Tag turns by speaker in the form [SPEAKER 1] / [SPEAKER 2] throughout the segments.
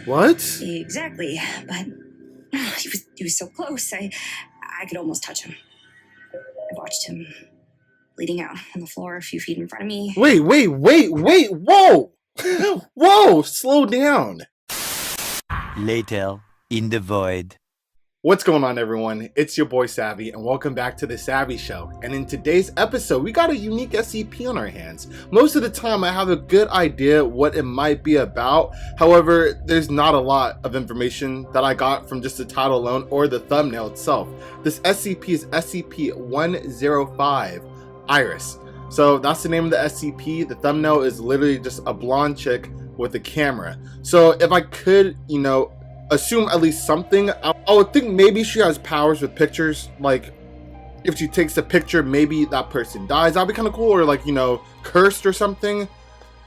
[SPEAKER 1] What?
[SPEAKER 2] Exactly, but he was so close. I could almost touch him. I watched him bleeding out on the floor a few feet in front of me.
[SPEAKER 1] Wait, whoa! Whoa, slow down.
[SPEAKER 3] Later, in the void.
[SPEAKER 1] What's going on, everyone? It's your boy Savvy, and welcome back to The Savvy Show. And in today's episode, we got a unique SCP on our hands. Most of the time, I have a good idea what it might be about. However, there's not a lot of information that I got from just the title alone or the thumbnail itself. This SCP is SCP-105, Iris. So that's the name of the SCP. The thumbnail is literally just a blonde chick with a camera. So if I could, assume at least something, I would think maybe she has powers with pictures. Like, if she takes a picture, maybe that person dies. That'd be kind of cool. Or like, cursed or something.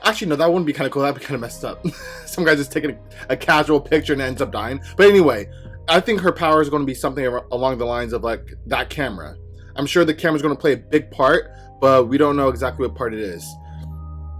[SPEAKER 1] Actually, no, that wouldn't be kind of cool. That'd be kind of messed up. Some guy just taking a casual picture and ends up dying. But anyway, I think her power is going to be something along the lines of like that camera. I'm sure the camera's going to play a big part, but we don't know exactly what part it is.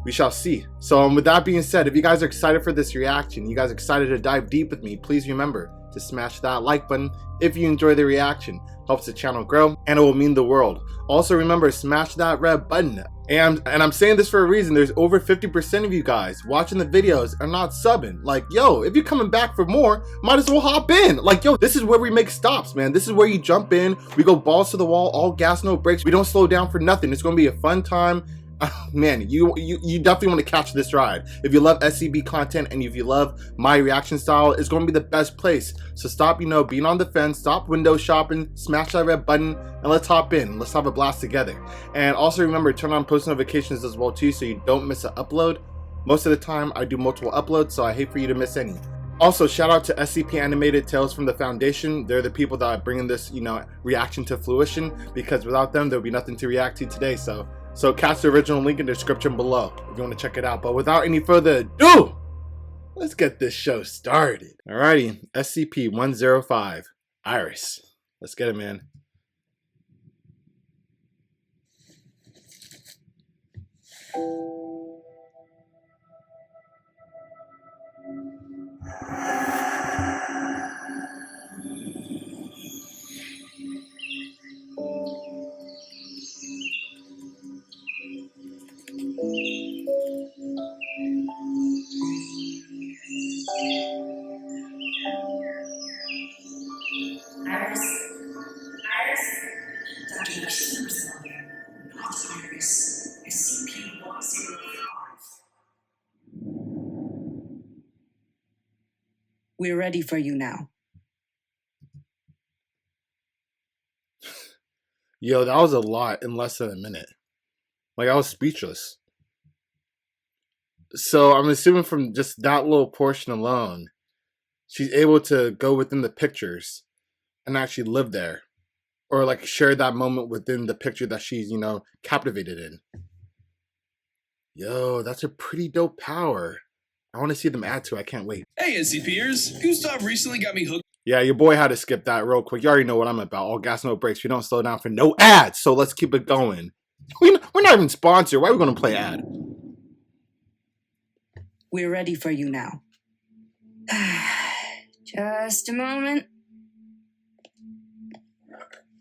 [SPEAKER 1] We shall see. So with that being said, if you guys are excited for this reaction, you guys are excited to dive deep with me, please remember to smash that like button if you enjoy the reaction. Helps the channel grow and it will mean the world. Also remember, smash that red button. And I'm saying this for a reason. There's over 50% of you guys watching the videos are not subbing. Like, yo, if you're coming back for more, might as well hop in. Like, yo, this is where we make stops, man. This is where you jump in. We go balls to the wall, all gas, no brakes. We don't slow down for nothing. It's going to be a fun time. Man, you definitely want to catch this ride. If you love SCP content and if you love my reaction style, it's going to be the best place. So stop, being on the fence, stop window shopping, smash that red button, and let's hop in. Let's have a blast together. And also remember, turn on post notifications as well too, so you don't miss an upload. Most of the time, I do multiple uploads, so I hate for you to miss any. Also, shout out to SCP Animated Tales from the Foundation. They're the people that are bringing this, reaction to fruition, because without them, there would be nothing to react to today. So catch the original link in the description below if you want to check it out. But without any further ado, let's get this show started. Alrighty, SCP-105, Iris. Let's get it, man.
[SPEAKER 2] Iris? Dr. Thompson here. Not Iris. SCP-105. We're ready for you now.
[SPEAKER 1] Yo, that was a lot in less than a minute. Like, I was speechless. So I'm assuming from just that little portion alone, she's able to go within the pictures and actually live there, or like share that moment within the picture that she's, captivated in. Yo, that's a pretty dope power. I want to see them add to it. I can't wait.
[SPEAKER 4] Hey, SCPers! Gustav recently got me hooked.
[SPEAKER 1] Yeah, your boy had to skip that real quick. You already know what I'm about. All gas, no brakes. We don't slow down for no ads. So let's keep it going. We're not even sponsored. Why are we going to play ad?
[SPEAKER 2] We're ready for you now. Just a moment.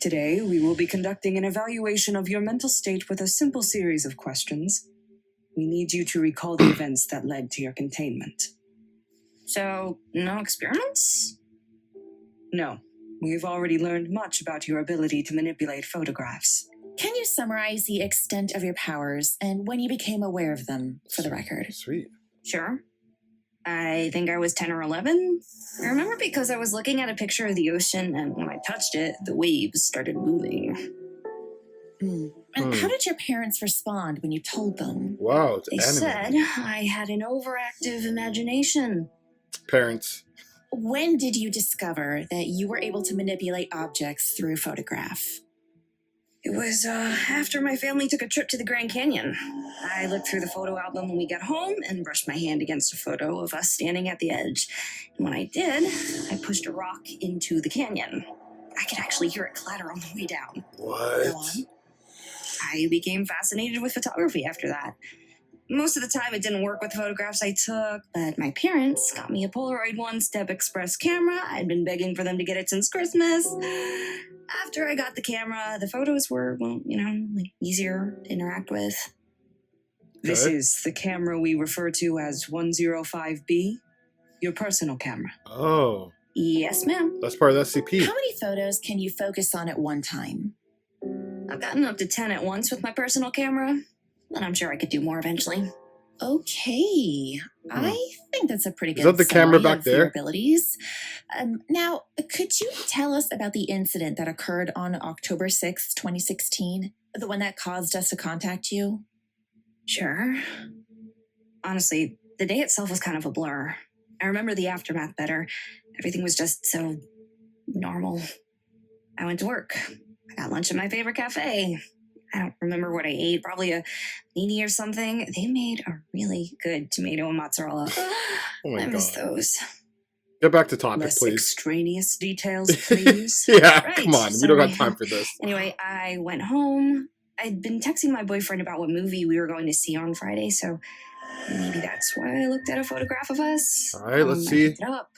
[SPEAKER 2] Today, we will be conducting an evaluation of your mental state with a simple series of questions. We need you to recall the events that led to your containment. So, no experiments? No. We've already learned much about your ability to manipulate photographs.
[SPEAKER 5] Can you summarize the extent of your powers and when you became aware of them, for the record?
[SPEAKER 1] Sweet.
[SPEAKER 2] Sure. I think I was 10 or 11. I remember because I was looking at a picture of the ocean, and when I touched it, the waves started moving.
[SPEAKER 5] And how did your parents respond when you told them?
[SPEAKER 1] Wow, it's
[SPEAKER 2] They said I had an overactive imagination.
[SPEAKER 1] Parents.
[SPEAKER 5] When did you discover that you were able to manipulate objects through a photograph?
[SPEAKER 2] It was after my family took a trip to the Grand Canyon. I looked through the photo album when we got home and brushed my hand against a photo of us standing at the edge. And when I did, I pushed a rock into the canyon. I could actually hear it clatter on the way down.
[SPEAKER 1] What?
[SPEAKER 2] Go on. I became fascinated with photography after that. Most of the time, it didn't work with the photographs I took, but my parents got me a Polaroid one-step express camera. I'd been begging for them to get it since Christmas. After I got the camera, the photos were, well, easier to interact with. This
[SPEAKER 1] Okay.
[SPEAKER 2] is the camera we refer to as 105B, your personal camera.
[SPEAKER 1] Oh,
[SPEAKER 2] Yes, ma'am.
[SPEAKER 1] that's part of the SCP.
[SPEAKER 5] How many photos can you focus on at one time?
[SPEAKER 2] I've gotten up to 10 at once with my personal camera, and I'm sure I could do more eventually.
[SPEAKER 5] Okay, I think that's a pretty
[SPEAKER 1] Is
[SPEAKER 5] good
[SPEAKER 1] that the camera
[SPEAKER 5] summary
[SPEAKER 1] back
[SPEAKER 5] of your
[SPEAKER 1] there?
[SPEAKER 5] abilities. Now, could you tell us about the incident that occurred on October 6th, 2016? The one that caused us to contact you?
[SPEAKER 2] Sure. Honestly, the day itself was kind of a blur. I remember the aftermath better. Everything was just so normal. I went to work. I got lunch at my favorite cafe. I don't remember what I ate, probably a panini or something. They made a really good tomato and mozzarella.
[SPEAKER 1] Oh my
[SPEAKER 2] I miss
[SPEAKER 1] God.
[SPEAKER 2] those.
[SPEAKER 1] Get back to topic,
[SPEAKER 2] Less
[SPEAKER 1] please.
[SPEAKER 2] extraneous details, please.
[SPEAKER 1] Yeah,
[SPEAKER 2] Right,
[SPEAKER 1] come on. We don't got
[SPEAKER 2] sorry.
[SPEAKER 1] time for this.
[SPEAKER 2] Anyway, I went home. I'd been texting my boyfriend about what movie we were going to see on Friday, so maybe that's why I looked at a photograph of us.
[SPEAKER 1] All right, let's
[SPEAKER 2] I
[SPEAKER 1] see.
[SPEAKER 2] picked it up,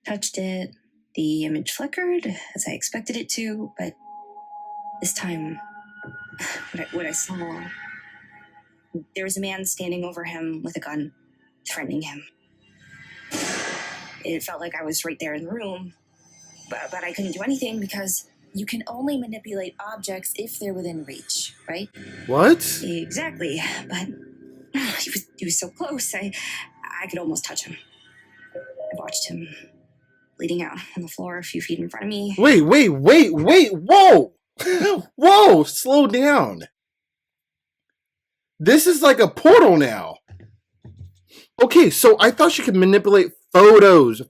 [SPEAKER 2] touched it. The image flickered, as I expected it to, but this time, what I saw, there was a man standing over him with a gun, threatening him. It felt like I was right there in the room, but I couldn't do anything because...
[SPEAKER 5] You can only manipulate objects if they're within reach, right?
[SPEAKER 1] What?
[SPEAKER 2] Exactly, but he was so close, I could almost touch him. I watched him bleeding out on the floor a few feet in front of me.
[SPEAKER 1] Wait. Whoa. Whoa, slow down. This is like a portal now. Okay, so I thought she could manipulate photos.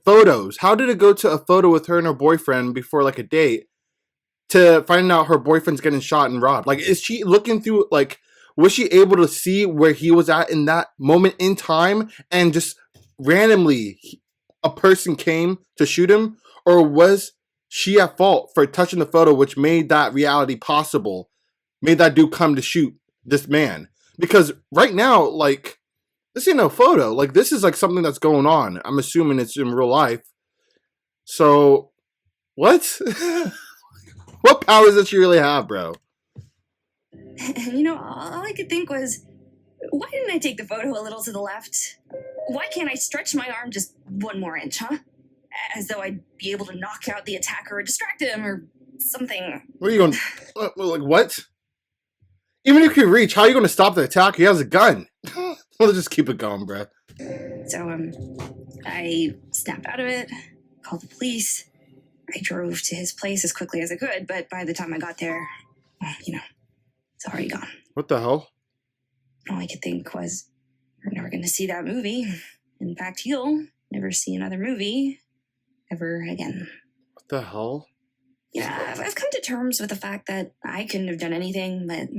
[SPEAKER 1] How did it go to a photo with her and her boyfriend before like a date to find out her boyfriend's getting shot and robbed? Like, is she looking through, like, was she able to see where he was at in that moment in time and just randomly a person came to shoot him? Or was she at fault for touching the photo, which made that reality possible, made that dude come to shoot this man? Because right now, like, this ain't no photo. Like, this is like something that's going on. I'm assuming it's in real life. So, what? What powers does she really have, bro?
[SPEAKER 2] All I could think was, why didn't I take the photo a little to the left? Why can't I stretch my arm just one more inch, huh? As though I'd be able to knock out the attacker or distract him or something.
[SPEAKER 1] Where are you going? Like, what? Even if you reach, how are you going to stop the attack? He has a gun. We'll just keep it going, bro.
[SPEAKER 2] So, I snapped out of it, called the police. I drove to his place as quickly as I could, but by the time I got there, it's already gone.
[SPEAKER 1] What the hell?
[SPEAKER 2] All I could think was, we're never going to see that movie. In fact, he'll never see another movie ever again.
[SPEAKER 1] What the hell?
[SPEAKER 2] Yeah, I've come to terms with the fact that I couldn't have done anything, but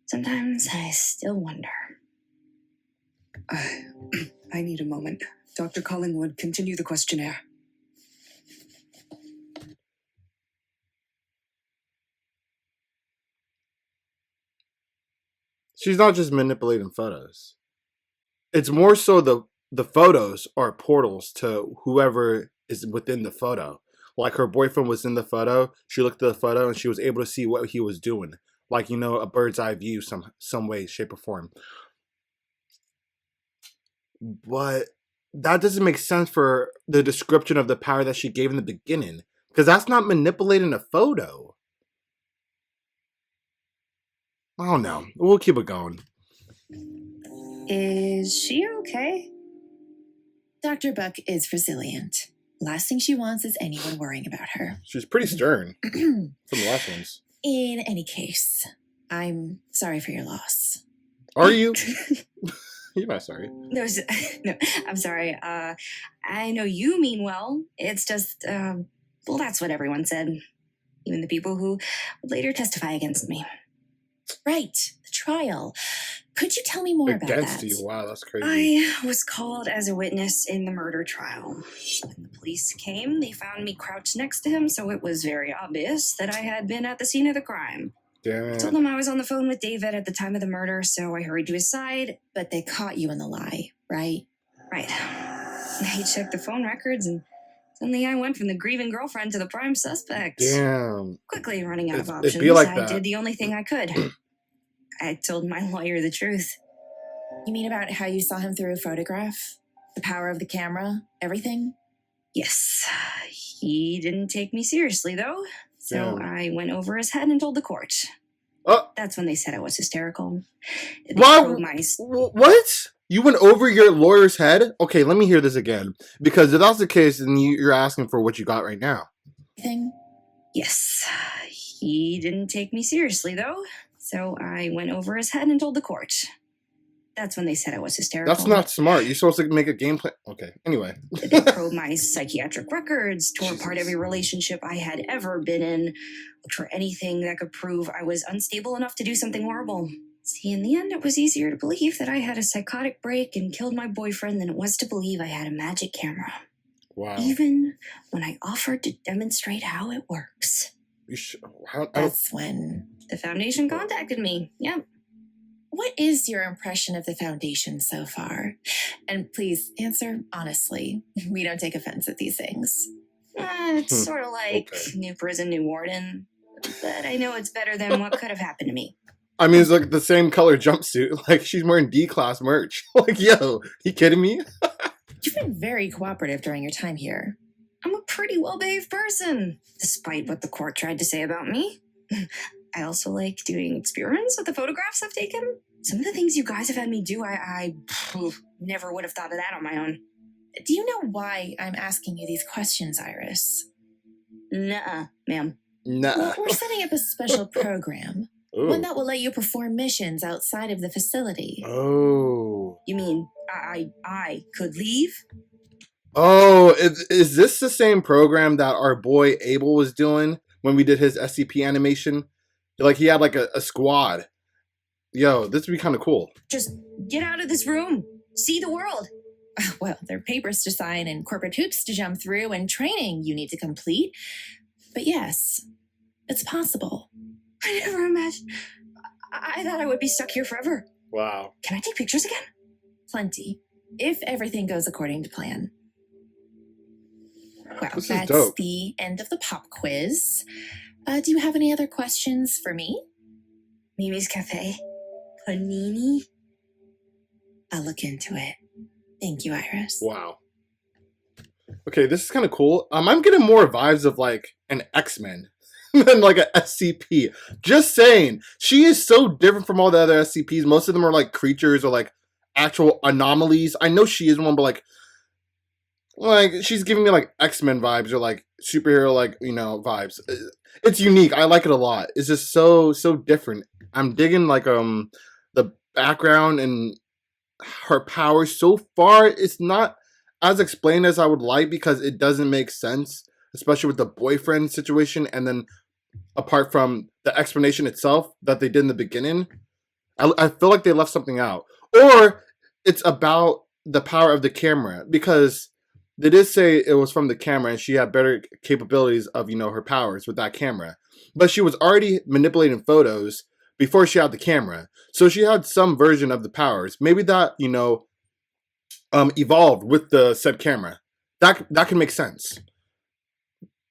[SPEAKER 2] sometimes I still wonder. I need a moment. Dr. Collingwood, continue the questionnaire.
[SPEAKER 1] She's not just manipulating photos. It's more so the photos are portals to whoever is within the photo. Like her boyfriend was in the photo. She looked at the photo and she was able to see what he was doing. Like, a bird's eye view some way, shape, or form. But that doesn't make sense for the description of the power that she gave in the beginning. Because that's not manipulating a photo. I don't know. We'll keep it going.
[SPEAKER 2] Is she okay?
[SPEAKER 5] Dr. Buck is resilient. Last thing she wants is anyone worrying about her.
[SPEAKER 1] She's pretty stern from the last ones.
[SPEAKER 5] In any case, I'm sorry for your loss.
[SPEAKER 1] Are you? You're not sorry.
[SPEAKER 2] No, I'm sorry. I know you mean well. It's just, well, that's what everyone said. Even the people who would later testify against me.
[SPEAKER 5] Right, the trial. Could you tell me more about
[SPEAKER 1] Against
[SPEAKER 5] that?
[SPEAKER 1] you? Wow, that's crazy.
[SPEAKER 2] I was called as a witness in the murder trial. When the police came, they found me crouched next to him, so it was very obvious that I had been at the scene of the crime.
[SPEAKER 1] Damn
[SPEAKER 2] I
[SPEAKER 1] it.
[SPEAKER 2] told them I was on the phone with David at the time of the murder, so I hurried to his side.
[SPEAKER 5] But they caught you in the lie, right?
[SPEAKER 2] Right. I checked the phone records, and suddenly I went from the grieving girlfriend to the prime suspect.
[SPEAKER 1] Damn.
[SPEAKER 2] Quickly running out of
[SPEAKER 1] It'd
[SPEAKER 2] options,
[SPEAKER 1] be like
[SPEAKER 2] I
[SPEAKER 1] that.
[SPEAKER 2] did the only thing I could. I told my lawyer the truth.
[SPEAKER 5] You mean about how you saw him through a photograph? The power of the camera? Everything?
[SPEAKER 2] Yes. He didn't take me seriously, though. So
[SPEAKER 1] Damn.
[SPEAKER 2] I went over his head and told the court.
[SPEAKER 1] Oh,
[SPEAKER 2] That's when they said I was hysterical. They
[SPEAKER 1] Wow.
[SPEAKER 2] probed my
[SPEAKER 1] What? You went over your lawyer's head? Okay, let me hear this again. Because if that's the case, then you're asking for what you got right now.
[SPEAKER 5] Thing?
[SPEAKER 2] Yes. He didn't take me seriously, though. So I went over his head and told the court. That's when they said I was hysterical.
[SPEAKER 1] That's not smart. You're supposed to make a game plan. Okay, anyway.
[SPEAKER 2] They probed my psychiatric records, tore apart
[SPEAKER 1] Jesus.
[SPEAKER 2] every relationship I had ever been in, looked for anything that could prove I was unstable enough to do something horrible. See, in the end, it was easier to believe that I had a psychotic break and killed my boyfriend than it was to believe I had a magic camera.
[SPEAKER 1] Wow.
[SPEAKER 2] Even when I offered to demonstrate how it works.
[SPEAKER 5] That's when.
[SPEAKER 2] The Foundation contacted me. Yep.
[SPEAKER 5] What is your impression of the Foundation so far? And please answer honestly. We don't take offense at these things.
[SPEAKER 2] It's sort of like
[SPEAKER 1] Okay.
[SPEAKER 2] new prison, new warden. But I know it's better than what could have happened to me.
[SPEAKER 1] I mean, it's like the same color jumpsuit. Like, she's wearing D-class merch. Like, yo, you kidding me?
[SPEAKER 5] You've been very cooperative during your time here.
[SPEAKER 2] I'm a pretty well-behaved person, despite what the court tried to say about me. I also like doing experiments with the photographs I've taken. Some of the things you guys have had me do, I never would have thought of that on my own.
[SPEAKER 5] Do you know why I'm asking you these questions, Iris?
[SPEAKER 2] Nuh-uh, ma'am.
[SPEAKER 1] Nah.
[SPEAKER 5] Well, we're setting up a special program.
[SPEAKER 1] Ooh.
[SPEAKER 5] One that will let you perform missions outside of the facility.
[SPEAKER 1] Oh.
[SPEAKER 2] You mean I could leave?
[SPEAKER 1] Oh, is this the same program that our boy Abel was doing when we did his SCP animation? Like, he had like a squad. Yo, this would be kind of cool.
[SPEAKER 2] Just get out of this room. See the world.
[SPEAKER 5] Well, there are papers to sign and corporate hoops to jump through and training you need to complete. But yes, it's possible.
[SPEAKER 2] I never imagined. I thought I would be stuck here forever.
[SPEAKER 1] Wow.
[SPEAKER 2] Can I take pictures again?
[SPEAKER 5] Plenty. If everything goes according to plan. Well,
[SPEAKER 1] This is
[SPEAKER 5] that's
[SPEAKER 1] dope.
[SPEAKER 5] the end of the pop quiz. Do you have any other questions for me?
[SPEAKER 2] Mimi's Cafe. Panini.
[SPEAKER 5] I'll look into it. Thank you, Iris.
[SPEAKER 1] Wow. Okay, this is kind of cool. I'm getting more vibes of like an X-Men than like a SCP. Just saying. She is so different from all the other SCPs. Most of them are like creatures or like actual anomalies. I know she is one, but like she's giving me like X-Men vibes or like superhero like, vibes. It's unique. I like it a lot. It's just so different. I'm digging like the background and her powers. So far it's not as explained as I would like because it doesn't make sense, especially with the boyfriend situation, and then apart from the explanation itself that they did in the beginning, I feel like they left something out. Or it's about the power of the camera, because they did say it was from the camera and she had better capabilities of, her powers with that camera. But she was already manipulating photos before she had the camera. So she had some version of the powers. Maybe that, evolved with the said camera. That can make sense.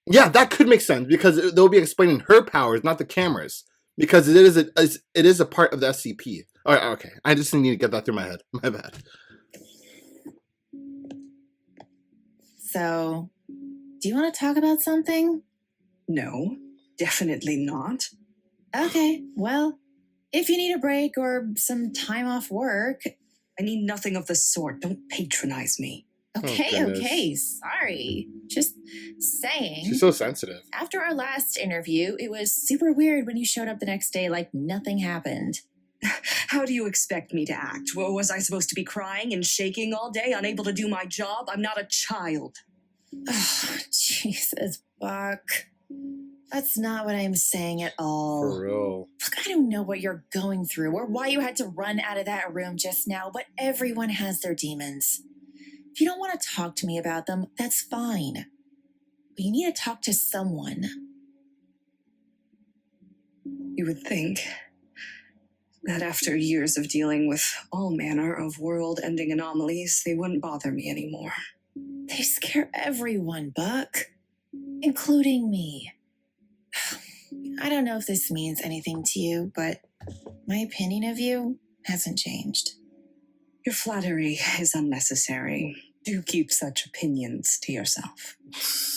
[SPEAKER 1] Yeah, that could make sense because they'll be explaining her powers, not the cameras, because it is a part of the SCP. All right, okay. I just need to get that through my head. My bad.
[SPEAKER 5] So, do you want to talk about something?
[SPEAKER 2] No, definitely not.
[SPEAKER 5] Okay, well, if you need a break or some time off work.
[SPEAKER 2] I need nothing of the sort. Don't patronize me.
[SPEAKER 5] Okay,
[SPEAKER 1] goodness.
[SPEAKER 5] okay, sorry. Just saying.
[SPEAKER 1] She's so sensitive.
[SPEAKER 5] After our last interview, it was super weird when you showed up the next day like nothing happened.
[SPEAKER 2] How do you expect me to act? Well, was I supposed to be crying and shaking all day, unable to do my job? I'm not a child.
[SPEAKER 5] Oh, Jesus, Buck. That's not what I'm saying at all.
[SPEAKER 1] For real.
[SPEAKER 5] Look, I don't know what you're going through or why you had to run out of that room just now, but everyone has their demons. If you don't want to talk to me about them, that's fine. But you need to talk to someone.
[SPEAKER 2] You would think that after years of dealing with all manner of world-ending anomalies, they wouldn't bother me anymore.
[SPEAKER 5] They scare everyone, Buck, including me. I don't know if this means anything to you, but my opinion of you hasn't changed.
[SPEAKER 2] Your flattery is unnecessary. Do keep such opinions to yourself.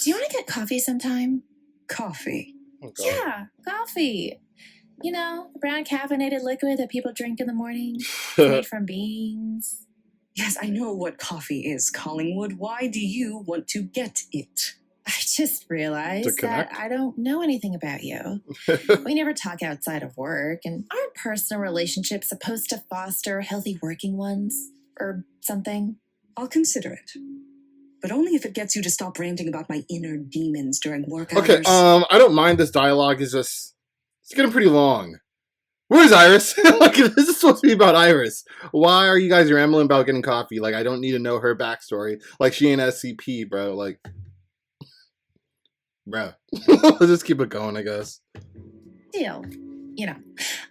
[SPEAKER 5] Do you want to get coffee sometime?
[SPEAKER 2] Coffee.
[SPEAKER 1] Oh, God.
[SPEAKER 5] Yeah, coffee. You know, the brown caffeinated liquid that people drink in the morning. It's made from beans.
[SPEAKER 2] Yes, I know what coffee is, Collingwood. Why do you want to get it?
[SPEAKER 5] I just realized that I don't know anything about you. We never talk outside of work, and aren't personal relationships supposed to foster healthy working ones? Or something?
[SPEAKER 2] I'll consider it. But only if it gets you to stop ranting about my inner demons during work hours.
[SPEAKER 1] Okay, I don't mind this dialogue. It's getting pretty long. Where's Iris? Like, this is supposed to be about Iris. Why are you guys rambling about getting coffee? Like, I don't need to know her backstory. Like, she ain't SCP, bro. Like, bro. Let's just keep it going, I guess.
[SPEAKER 5] Deal. You know,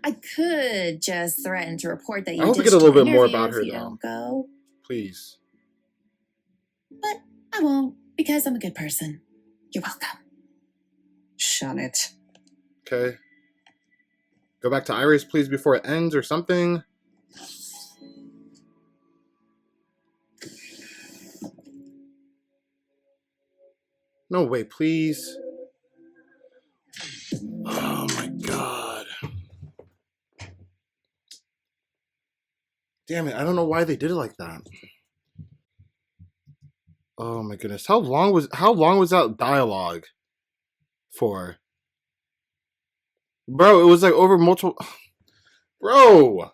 [SPEAKER 5] I could just threaten to report that you
[SPEAKER 1] I hope we
[SPEAKER 5] ditched
[SPEAKER 1] get a little
[SPEAKER 5] your
[SPEAKER 1] bit more
[SPEAKER 5] interview
[SPEAKER 1] about
[SPEAKER 5] if
[SPEAKER 1] her,
[SPEAKER 5] you
[SPEAKER 1] though.
[SPEAKER 5] don't go.
[SPEAKER 1] Please.
[SPEAKER 5] But I won't, because I'm a good person. You're welcome.
[SPEAKER 2] Shun it.
[SPEAKER 1] Okay. Go back to Iris, please, before it ends or something. No way, please. Oh my God. Damn it, I don't know why they did it like that. Oh my goodness. How long was that dialogue for? Bro, it was like over multiple. Bro,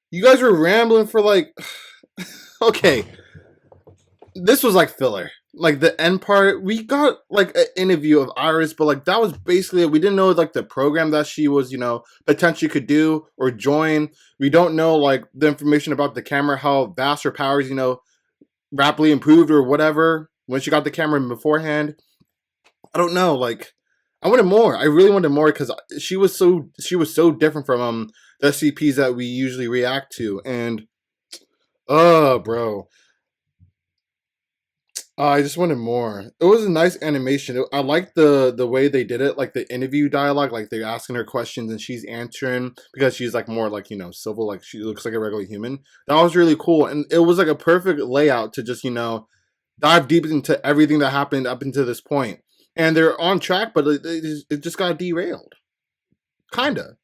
[SPEAKER 1] you guys were rambling for like. Okay, this was like filler. Like the end part, we got like an interview of Iris, but like that was basically it. We didn't know like the program that she was, potentially could do or join. We don't know like the information about the camera, how vast her powers, rapidly improved or whatever when she got the camera beforehand. I don't know. Like, I wanted more. I really wanted more because she was so different from the SCPs that we usually react to. And bro, I just wanted more. It was a nice animation. I liked the way they did it, like the interview dialogue, like they're asking her questions and she's answering because she's like more like civil, like she looks like a regular human. That was really cool, and it was like a perfect layout to just dive deep into everything that happened up until this point. And they're on track, but it just got derailed. Kinda.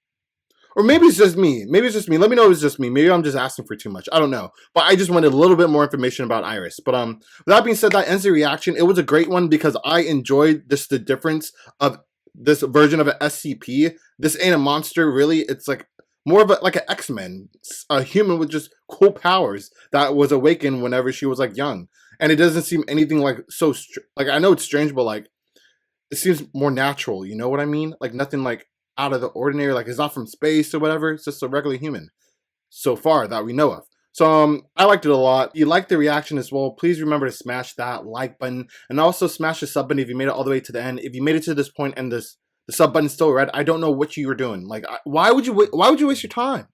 [SPEAKER 1] Or maybe it's just me. Let me know if it's just me. Maybe I'm just asking for too much. I don't know. But I just wanted a little bit more information about Iris. But with that being said, that ends the reaction. It was a great one because I enjoyed the difference of this version of an SCP. This ain't a monster, really. It's like more of like an X-Men. A human with just cool powers that was awakened whenever she was like young. And it doesn't seem anything like so... like, I know it's strange, but like it seems more natural. You know what I mean? Like nothing like out of the ordinary, like it's not from space or whatever. It's just a regular human so far that we know of. So I liked it a lot. If you liked the reaction as well, please remember to smash that like button and also smash the sub button if you made it all the way to the end. If you made it to this point and the sub button's still red, I don't know what you were doing. Like, why would you waste your time?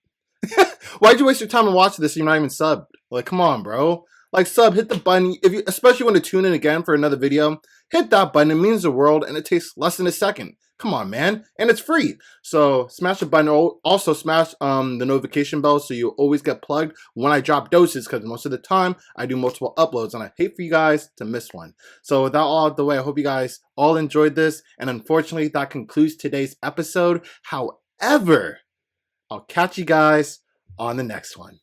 [SPEAKER 1] Why'd you waste your time and watch this if you're not even subbed? Like, come on, bro. Like, hit the button. If you especially want to tune in again for another video, hit that button. It means the world, and it takes less than a second. Come on, man. And it's free. So smash the button. Also smash the notification bell so you always get plugged when I drop doses, because most of the time I do multiple uploads and I hate for you guys to miss one. So with that all out the way, I hope you guys all enjoyed this. And unfortunately, that concludes today's episode. However, I'll catch you guys on the next one.